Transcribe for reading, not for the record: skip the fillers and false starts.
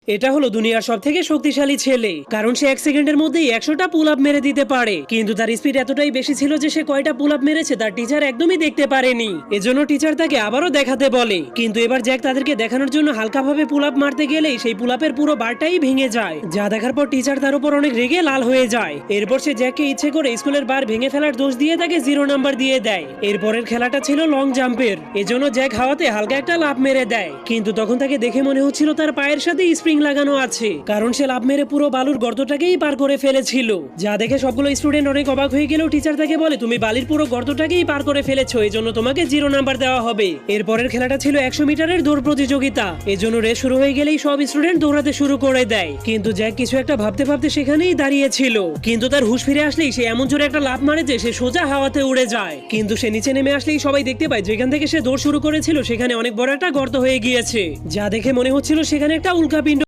এটা হলো দুনিয়ার সব থেকে শক্তিশালী ছেলে, কারণ সে 1 সেকেন্ডের মধ্যেই 100টা পুল আপ মেরে দিতে পারে। কিন্তু তার স্পিড এতটাই বেশি ছিল যে সে কয়টা পুল আপ মেরেছে তার টিচার একদমই দেখতে পারেনি। এজন্য টিচার তাকে আবারও দেখাতে বলে, কিন্তু এবার জ্যাক তাদেরকে দেখানোর জন্য হালকাভাবে পুল আপ মারতে গেলেই সেই পুল আপের পুরো বারটাই ভেঙে যায়, যা দেখার পর টিচার তার উপর অনেক রেগে লাল হয়ে যায়। এরপর সে জ্যাককে ইচ্ছে করে স্কুলের বার ভেঙে ফেলার দোষ দিয়ে তাকে 0 নাম্বার দিয়ে দেয়। এরপরের খেলাটা ছিল লং জাম্পের, এজন্য জ্যাক হাওয়াতে হালকা একটা লাফ মেরে দেয়, কিন্তু তখন তাকে দেখে মনে হচ্ছিল তার পায়ের সাথে স্প্রিং লাগানো আছে, কারণ সে লাফ মেরে পুরো বালুর গর্তটাকেই পার করে ফেলেছিল। যা দেখে সবগুলো স্টুডেন্ট অনেক অবাক হয়ে গেলেও টিচার তাকে বলে, তুমি বালির পুরো গর্তটাকেই পার করে ফেলেছো, এজন্য তোমাকে 0 নাম্বার দেওয়া হবে। এরপরের খেলাটা ছিল 100 মিটারের দৌড় প্রতিযোগিতা। এজন্য রেস শুরু হয়ে গেলেই সব স্টুডেন্ট দৌড়াতে শুরু করে দেয়, কিন্তু জ্যাক কিছু একটা ভাবতে ভাবতে সেখানেই দাঁড়িয়ে ছিল। কিন্তু তার হুঁশ ফিরে আসলেই সে এমন জোরে একটা লাফ মারে যে সে সোজা হাওয়াতে উড়ে যায়। কিন্তু সে নিচে নেমে আসলেই সবাই দেখতে পায় যেখান থেকে সে দৌড় শুরু করেছিল সেখানে অনেক বড় একটা গর্ত হয়ে গিয়েছে, যা দেখে মনে হচ্ছিল সেখানে একটা উল্কাপিণ্ড